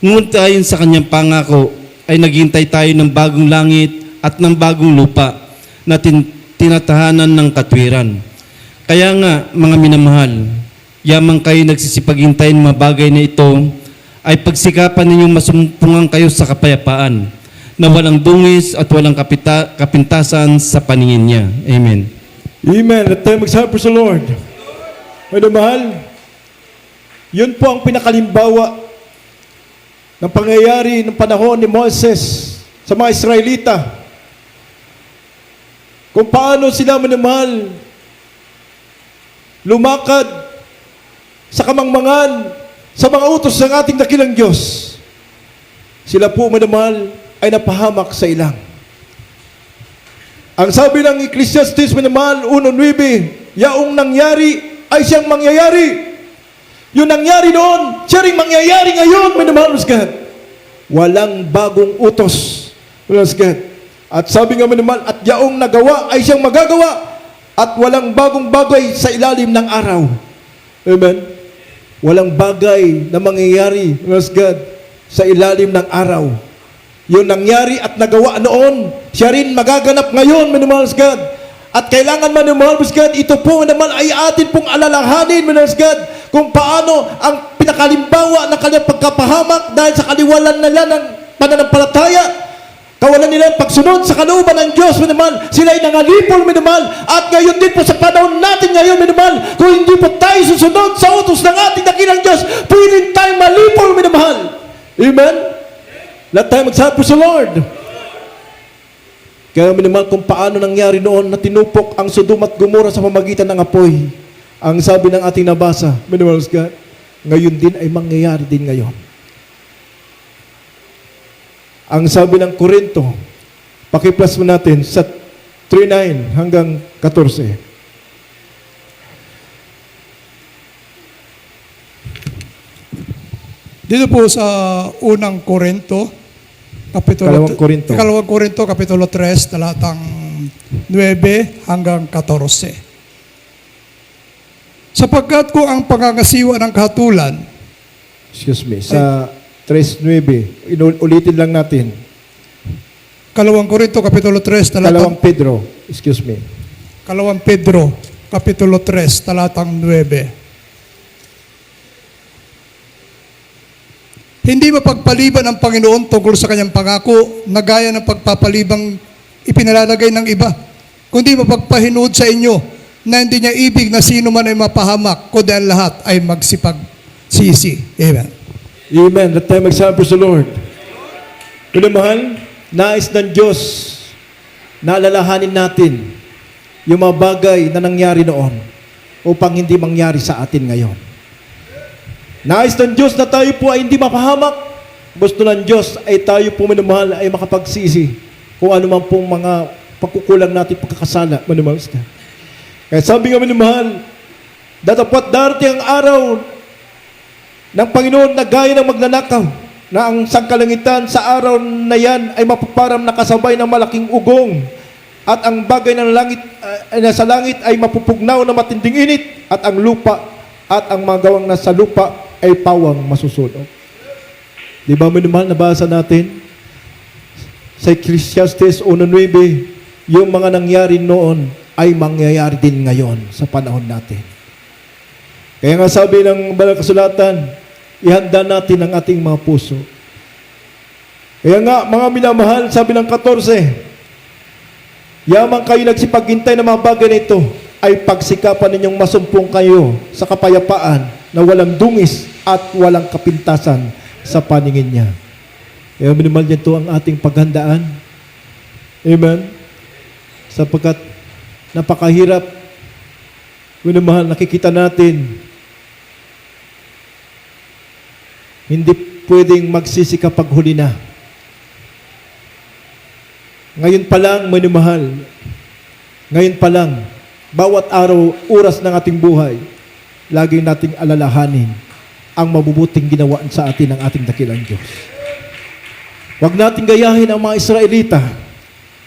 Ngunit ayon sa kanyang pangako, ay naghintay tayo ng bagong langit at ng bagong lupa na tinatahanan ng katwiran. Kaya nga, mga minamahal, yamang kayo nagsisipaghintay ng mga bagay na ito, ay pagsikapan ninyong masumpungan kayo sa kapayapaan, na walang dungis at walang kapintasan sa paningin niya. Amen. Amen. Let tayo magsabi sa Lord. Mga mahal, yun po ang pinakalimbawa ng pangyayari ng panahon ni Moses sa mga Israelita. Kung paano sila, mga mahal, lumakad sa kamangmangan sa mga utos ng ating dakilang Diyos. Sila po, mga mahal, ay napahamak sa ilang. Ang sabi ng Ecclesiastes, mga mahal, 1:9, yaong nangyari ay siyang mangyayari. Yung nangyari noon, siya rin mangyayari ngayon, mga mahal, God. Walang bagong utos, God. At sabi nga, mga mahal, at yaong nagawa ay siyang magagawa, at walang bagong bagay sa ilalim ng araw. Amen. Walang bagay na mangyayari, God, sa ilalim ng araw. Yung nangyari at nagawa noon, siya rin magaganap ngayon, minamahal God. At kailangan, minamahal God, ito po naman ay atin pong alalahanin, minamahal God, kung paano ang pinakalimbawa ng kanyang pagkapahamak dahil sa kaliwalan nila ng pananampalataya, kawalan nila ang pagsunod sa kalooban ng Diyos, minamahal. Sila ay nangalipol, minamahal. At ngayon din po sa panahon natin ngayon, minamahal, kung hindi po tayo susunod sa utos ng ating dakilang Diyos, pwede tayong malipol, minamahal. Amen? Lahat tayo magsabi sa Lord. Kaya minamahal, kung paano nangyari noon na tinupok ang Sodom at Gomorrah sa pamagitan ng apoy. Ang sabi ng ating nabasa, minamahal God, ngayon din ay mangyayari din ngayon. Ang sabi ng Korinto, pakiplas mo natin sa 3:9 hanggang 14. Dito po sa unang Korinto, Ikalawang Korinto, Kapitulo 3, talatang 9 hanggang 14. Sapagkat kung ang pangangasiwa ng kahatulan, Excuse me, sa 3:9, ulitin lang natin. Kalawang Korinto, Kapitulo 3, talatang Pedro, excuse me. Kalawang Pedro, Kapitulo 3, talatang 9. Hindi mapagpaliban ang Panginoon tungkol sa kanyang pangako na gaya ng pagpapalibang ipinalalagay ng iba, kundi mapagpahinood sa inyo na hindi niya ibig na sino man ay mapahamak, kundi ang lahat ay magsipagsisi. Amen. Amen. Let tayo magsabi sa Lord. Minamahal, nais ng Diyos na alalahanin natin yung mga bagay na nangyari noon upang hindi mangyari sa atin ngayon. Nais ng Diyos na tayo po ay hindi mapahamak. Gusto ng Diyos ay tayo po, minamahal, ay makapagsisi kung ano man pong mga pagkukulang natin, pagkakasala, minamahal. Kaya sabi nga, minamahal, datapat darating ang araw ng Panginoon na gaya ng magnanakaw, na ang sangkalangitan sa araw na yan ay mapaparam na kasabay ng malaking ugong, at ang bagay ng langit nasa langit ay mapupugnaw na matinding init, at ang lupa at ang mga gawang nasa lupa ay pawang masusunog. Di ba, minamahal, nabasa natin sa Ecclesiastes 1:9, yung mga nangyari noon ay mangyayari din ngayon sa panahon natin. Kaya nga sabi ng Banal Kasulatan, ihanda natin ang ating mga puso. Kaya nga, mga minamahal, sabi ng 14, yamang kayo nagsipaghintay ng mga bagay na ito, ay pagsikapan ninyong masumpong kayo sa kapayapaan na walang dungis at walang kapintasan sa paningin niya. Kaya minimal niya ito ang ating paghandaan. Amen? Sapagkat napakahirap, minamahal, nakikita natin, hindi pwedeng magsisi kapag huli na. Ngayon pa lang, minamahal, ngayon pa lang, bawat araw, oras ng ating buhay, lagi nating alalahanin ang mabubuting ginawa sa atin ng ating dakilang Diyos. Huwag nating gayahin ang mga Israelita.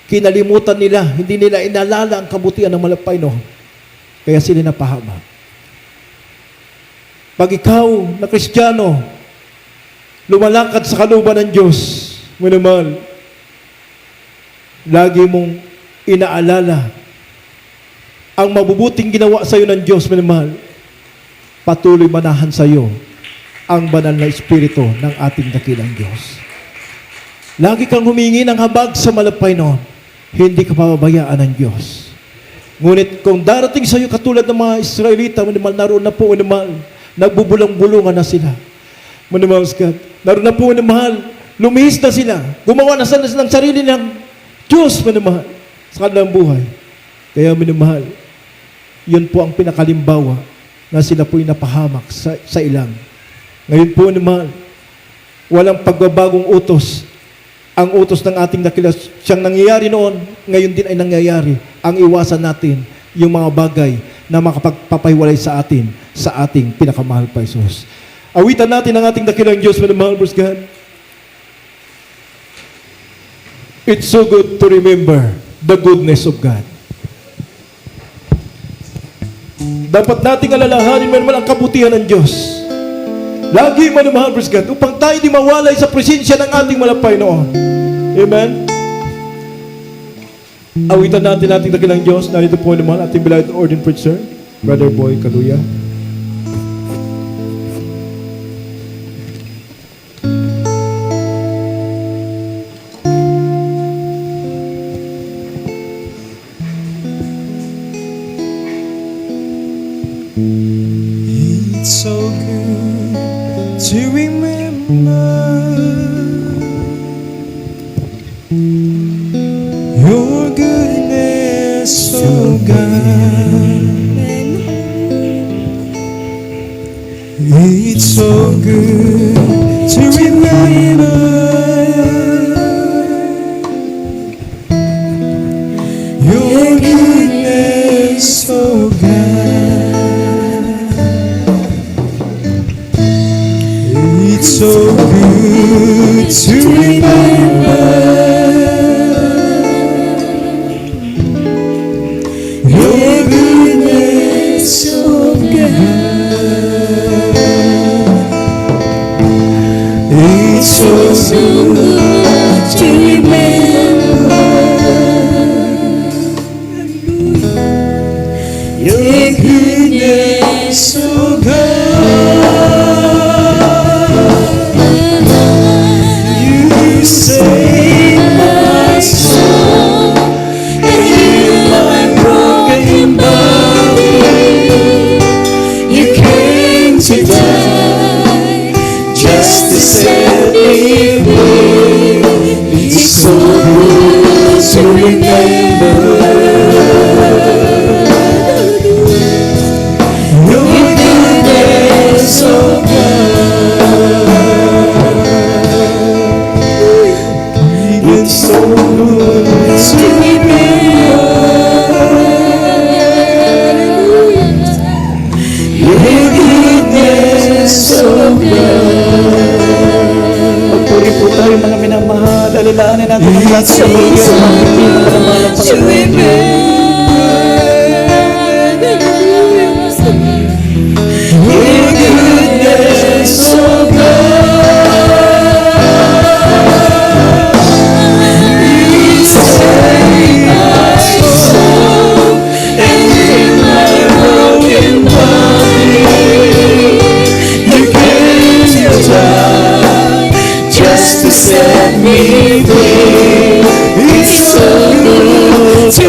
Kinalimutan nila, hindi nila inalala ang kabutihan ng malapay noon. Kaya sila napahamak. Pag ikaw na Kristiyano, lumalakad sa kalooban ng Diyos, Minamahal, lagi mong inaalala ang mabubuting ginawa sa iyo ng Diyos, minamahal. Patuloy manahan sa iyo ang banal na Espiritu ng ating dakilang Diyos. Lagi kang humingi ng habag sa malapay noon, hindi ka pababayaan ng Diyos. Ngunit kung darating sa iyo katulad ng mga Israelita, minamahal, naroon na po, minamahal, nagbubulang-bulungan na sila. Minamahal, naroon na po, minamahal, lumihis na sila, gumawa na sila ng sarili ng Diyos, minamahal, sa kanilang buhay. Kaya, minamahal, yun po ang pinakalimbawa na sila po'y napahamak sa ilang. Ngayon po, minamahal, walang pagbabagong utos. Ang utos ng ating dakila, siyang nangyayari noon, ngayon din ay nangyayari. Ang iwasan natin, yung mga bagay na makapagpapahiwalay sa atin, sa ating pinakamahal pa Jesus. Awitan natin ang ating dakilang Diyos, minamahal, praise God. It's so good to remember the goodness of God. Dapat nating alalahanin man ang kabutihan ng Diyos. Lagi manamahal, praise God, upang tayo di mawalay sa presensya ng ating malapay noon. Amen? Awitan natin ating dakilang Diyos. Narito po naman ating beloved ordained preacher, Brother Boy Kaluya. It's so good to remember your goodness, oh God. It's so good to remember your goodness, oh God. It's so good to remember your goodness, oh God. It's so good to remember your goodness, oh God. Save my soul and heal my broken body. You came to die just to set me free. It's so good to remember your goodness, oh God. It's so good to remember your goodness, oh God. Pagpuri po tayo mga minamahal, alalahanin natin ang lahat sa buhay ng mga pinakalamahal ng Panginoon. Your goodness, oh God. To set me free. It's so good to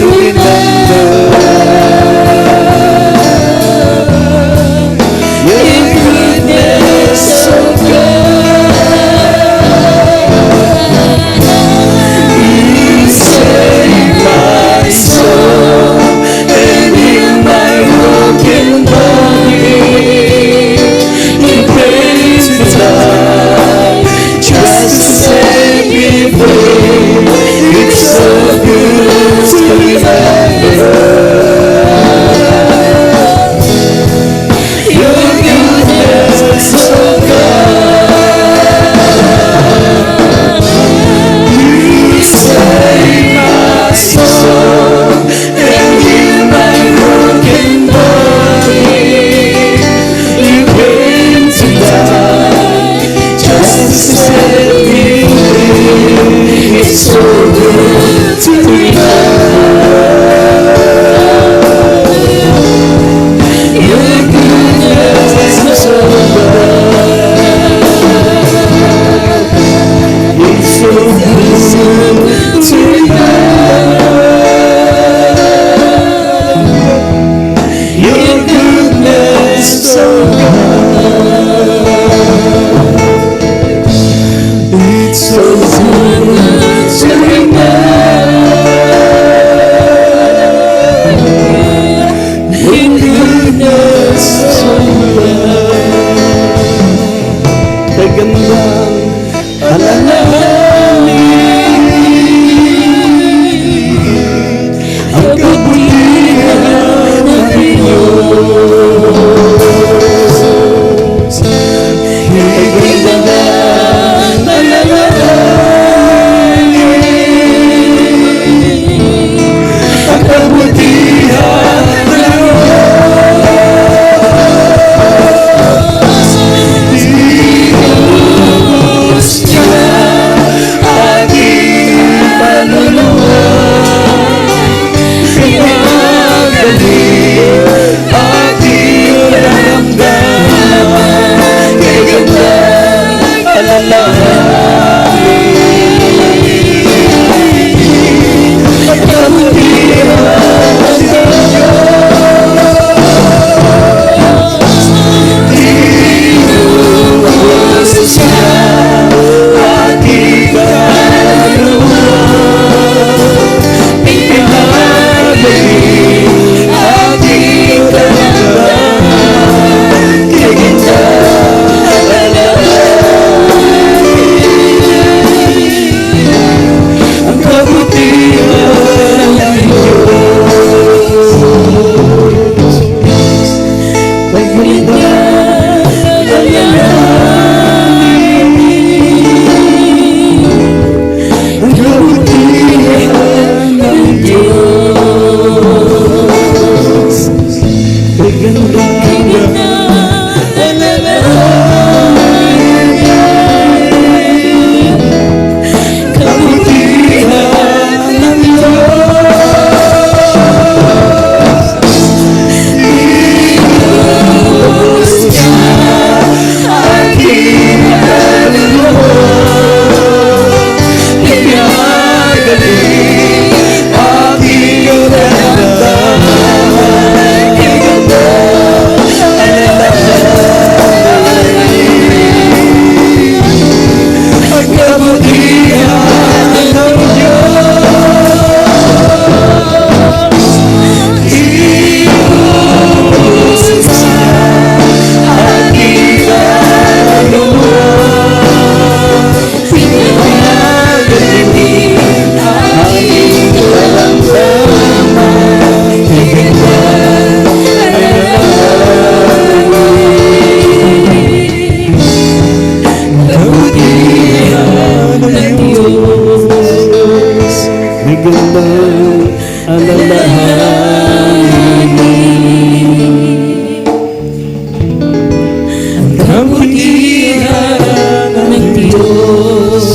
ang kabutihan ng Diyos.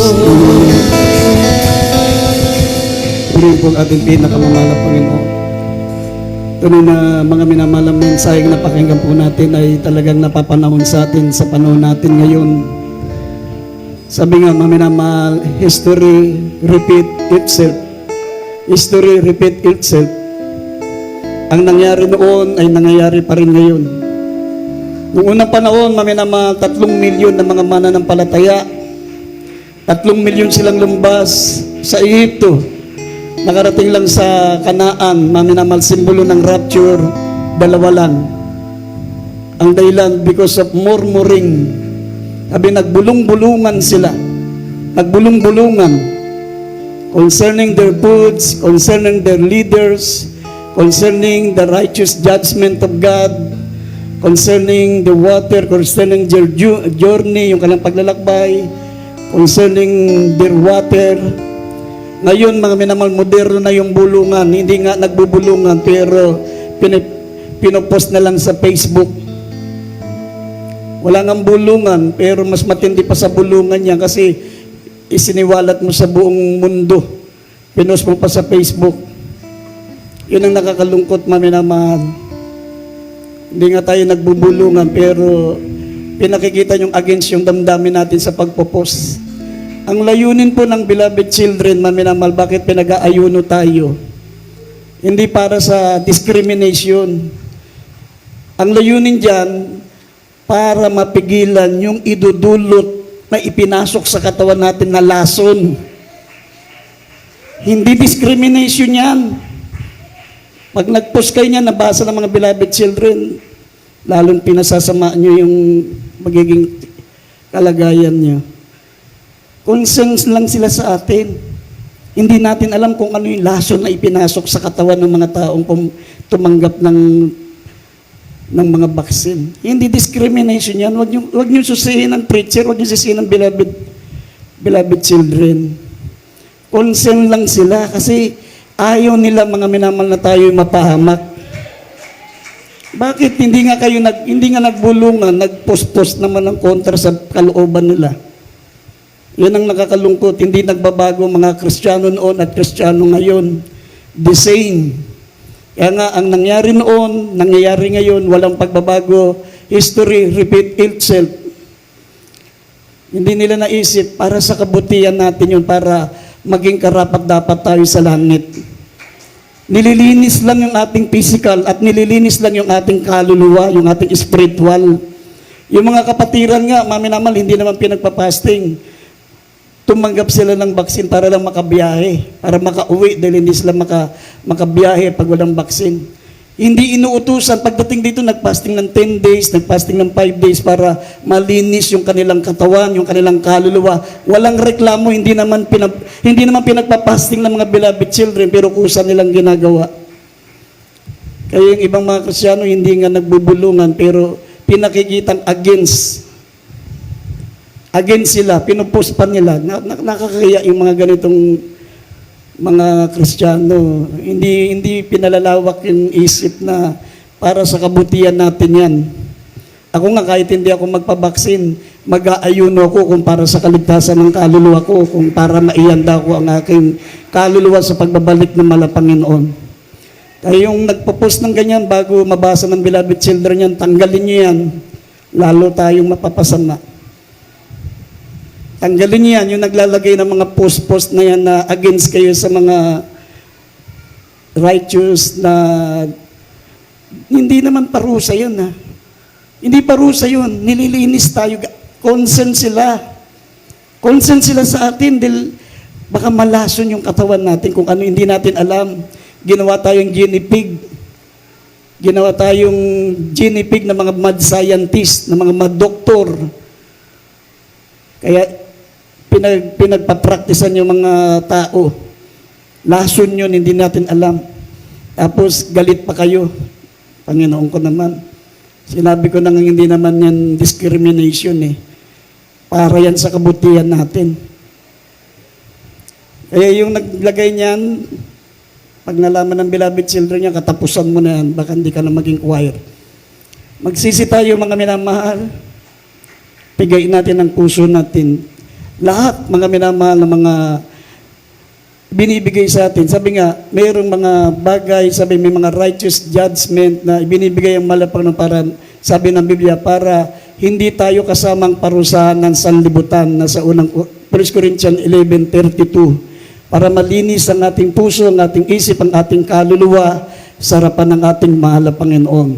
Purihin po ang ating pinakamamalang Panginoon. Tunay na mga minamalang mensaheng napakinggan po natin ay talagang napapanahon sa atin sa panahon natin ngayon. Sabi nga mga minamahal, history repeat itself. History repeat itself. Ang nangyari noon ay nangyayari pa rin ngayon. Noong unang panahon, mga minamahal, 3 milyon na mga mananampalataya. 3 milyon silang lumbas sa Egypto. Nakarating lang sa Kanaan, maminamal simbolo ng rapture, 2 lang. Ang dahilan, because of murmuring. Sabi, nagbulong-bulungan sila. Nagbulong-bulungan. Concerning their foods, concerning their leaders, concerning the righteous judgment of God, concerning the water, concerning their journey, yung kanilang paglalakbay, concerning their water. Ngayon, mga minamahal, moderno na yung bulungan. Hindi nga nagbubulungan, pero pinopost na lang sa Facebook. Wala nga bulungan, pero mas matindi pa sa bulungan niya kasi isiniwalat mo sa buong mundo. Pinost mo pa sa Facebook. Yun ang nakakalungkot, mga minamahal. Hindi nga tayo nagbubulungan, pero pinakikita yung against yung damdamin natin sa pagpopost. Ang layunin po ng beloved children, maminamal, bakit pinag-aayuno tayo? Hindi para sa discrimination. Ang layunin dyan, para mapigilan yung idudulot na ipinasok sa katawan natin na lason. Hindi discrimination yan. Pag nag-post kayo niya, nabasa ng mga beloved children, lalong pinasasama nyo yung magiging kalagayan nyo. Concerns lang sila sa atin. Hindi natin alam kung ano yung lason na ipinasok sa katawan ng mga taong tumanggap ng mga baksin. Hindi discrimination yan. Huwag niyo susihin ng preacher, huwag niyo susihin ng beloved children. Concern lang sila kasi ayaw nila mga minamal na tayo mapahamak. Bakit hindi nga nagbulungan, nagpost-post naman ng kontra sa kalooban nila? Yan ang nakakalungkot. Hindi nagbabago mga Kristiyano noon at Kristiyano ngayon. The same. Kaya nga, ang nangyari noon, nangyayari ngayon, walang pagbabago. History repeat itself. Hindi nila naisip, para sa kabutihan natin yun, para maging karapat-dapat tayo sa langit. Nililinis lang yung ating physical at nililinis lang yung ating kaluluwa, yung ating spiritual. Yung mga kapatiran nga, maminamal, hindi naman pinagpapasting. Tumanggap sila ng baksin para lang makabiyahe, para makauwi dahil hindi sila makabiyahe pag walang baksin. Hindi inuutusan. Pagdating dito, nagpasting ng 10 days, nagpasting ng 5 days para malinis yung kanilang katawan, yung kanilang kaluluwa. Walang reklamo, hindi naman pinagpapasting ng mga beloved children, pero kusa nilang ginagawa. Kaya yung ibang mga Kristiyano, hindi nga nagbubulungan, pero pinakikitang against sila, pinupost pa nila. Nakakaya yung mga ganitong mga Kristiyano. Hindi pinalalawak yung isip na para sa kabutihan natin yan. Ako nga, kahit hindi ako magpabaksin, mag-aayuno ako kung para sa kaligtasan ng kaluluwa ko, kung para maihanda ko ang aking kaluluwa sa pagbabalik ng Malapanginoon. Kaya yung nagpo-post ng ganyan bago mabasa ng beloved children yan, tanggalin niyo yan, lalo tayong mapapasama. Tanggalin niyo yan, yung naglalagay ng mga post-post na yan na against kayo sa mga righteous na hindi naman parusa yun ha. Hindi parusa yun, nililinis tayo. Concern sila. Concern sila sa atin dahil baka malason yung katawan natin kung ano hindi natin alam. Ginawa tayong guinea pig. Ginawa tayong guinea pig ng mga mad scientist, ng mga mad doktor. Kaya pinagpapraktisan yung mga tao. Lason yun, hindi natin alam. Tapos galit pa kayo. Panginoon ko naman. Sinabi ko na nga hindi naman yan discrimination eh. Para yan sa kabutihan natin. Kaya yung naglagay niyan, Pag nalaman ng beloved children niya, katapusan mo na yan, baka hindi ka na maging choir. Magsisi tayo mga minamahal. Pigayin natin ang puso natin. Lahat mga minamahal na mga binibigay sa atin. Sabi nga, mayroong mga bagay, sabi may mga righteous judgment na ibinibigay ang malapang ng paraan. Sabi ng Biblia, para hindi tayo kasamang parusahan ng sanlibutan na sa unang 1 Corinthians 11:32. Para malinis ang ating puso, ang ating isip, ang ating kaluluwa sa harapan ng ating mahal na Panginoon.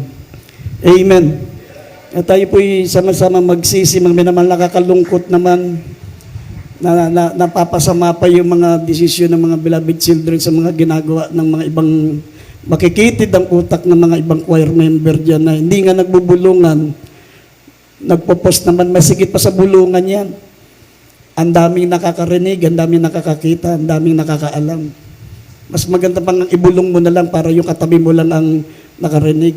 Amen. At tayo po'y sama-sama magsisi, mga minamahal, nakakalungkot naman na napapasama pa yung mga desisyon ng mga beloved children sa mga ginagawa ng mga ibang makikitid ang utak ng mga ibang choir member dyan na hindi nga nagbubulungan, nagpo-post naman masigit pa sa bulungan yan. Ang daming nakakarinig, ang daming nakakakita, ang daming nakakaalam. Mas maganda pang ibulong mo na lang para yung katabi mo lang ang nakarinig.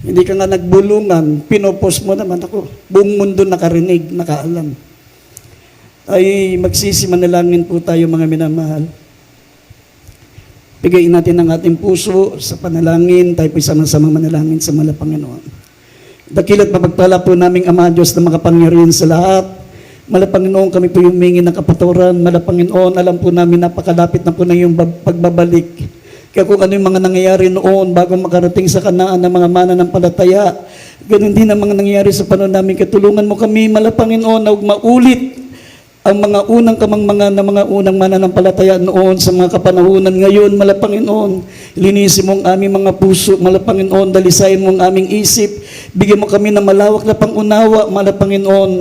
Hindi ka nga nagbulungan, pinopost mo naman ako. Buong mundo nakarinig, nakaalam. Ay magsisi manalangin po tayo mga minamahal. Bigayin natin ang ating puso sa panalangin, tayo po sama-sama manalangin sa mahal na Panginoon. Dakila't mapagpala po naming Ama Diyos na makapangyarihan sa lahat. Mahal na Panginoon, kami po humingi ng kapatawaran. Mahal na Panginoon, alam po namin napakalapit na po na yung pagbabalik. Kaya kung ano yung mga nangyayari noon bago makarating sa kanaan ng mga mananampalataya, ganun din ang mga nangyayari sa panahon namin. Katulungan mo kami, Mahal na Panginoon, na huwag maulit ang mga unang kamangmangan na mga unang mananampalataya noon sa mga kapanahunan ngayon, Mahal na Panginoon. Linisin mo ang aming mga puso, Mahal na Panginoon. Dalisayin mo ang aming isip. Bigyan mo kami ng malawak na pangunawa, Mahal na Panginoon.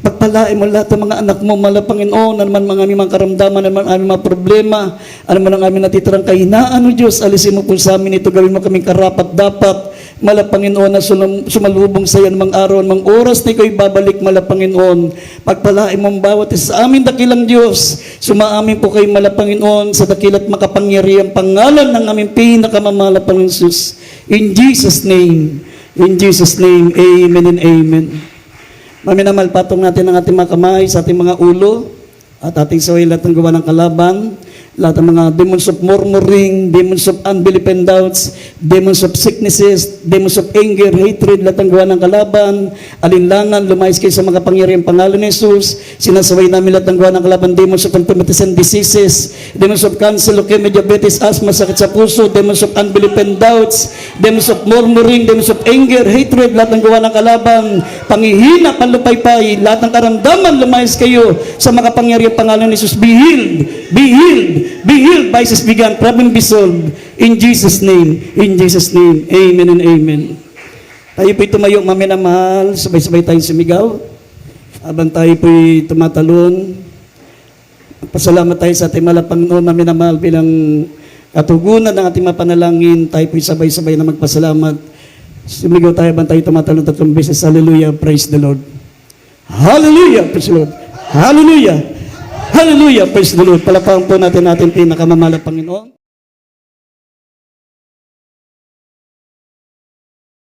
Pagpalain mo lahat ng mga anak mo, Mahal na Panginoon. Ano man mga aming mga karamdaman, ano man ang aming mga problema, ano man ang aming natitirang kahinaan, O Diyos, alisin mo po sa amin ito, gawin mo kaming karapat-dapat, Mahal na Panginoon, na sumalubong sa iyo ng mga araw, ng mga oras na ikaw babalik, Mahal na Panginoon. Pagpalain mo ang bawat isa sa amin, dakilang Diyos. Sumaamin po kayo, Mahal na Panginoon, sa dakilat makapangyarihang pangalan ng aming pinakamamahal na Panginoon Jesus. In Jesus' name, amen and amen. Maminamahal, patong natin ang ating mga kamay sa ating mga ulo at ating saway lahat ng gawa ng kalaban, lahat ng mga demons of murmuring, demons of unbelief and doubts, demons of sicknesses, demons of anger, hatred, lahat ng gawa ng kalaban, alinlangan, lumayas kayo sa mga pangyarihang pangalan ni Jesus. Sinasaway namin lahat ng gawa ng kalaban, demons of infirmities and diseases, demons of cancer, leukemia, diabetes, asthma, sakit sa puso, demons of unbelief and doubts, demons of murmuring, demons of anger, hatred, lahat ng gawa ng kalaban, panghihina, panlupaypay, lahat ng karamdaman, lumayas kayo sa mga pangyarihang pangalan ni Jesus. Be healed, be healed, be healed, vices began, problem be solved. In Jesus' name, amen and amen. Tayo po'y tumayo, maminamahal, sabay-sabay tayong sumigaw. Habang tayo po'y tumatalon, pasalamat tayo sa ating mahal na Panginoon, maminamahal, bilang katugunan ng ating mapanalangin, tayo po'y sabay-sabay na magpasalamat. Sumigaw tayo habang tayo tumatalon 3 beses. Hallelujah, praise the Lord. Hallelujah, praise the Lord. Hallelujah. Hallelujah, praise the Lord. Palapakan po natin ating pinakamamahal na Panginoon.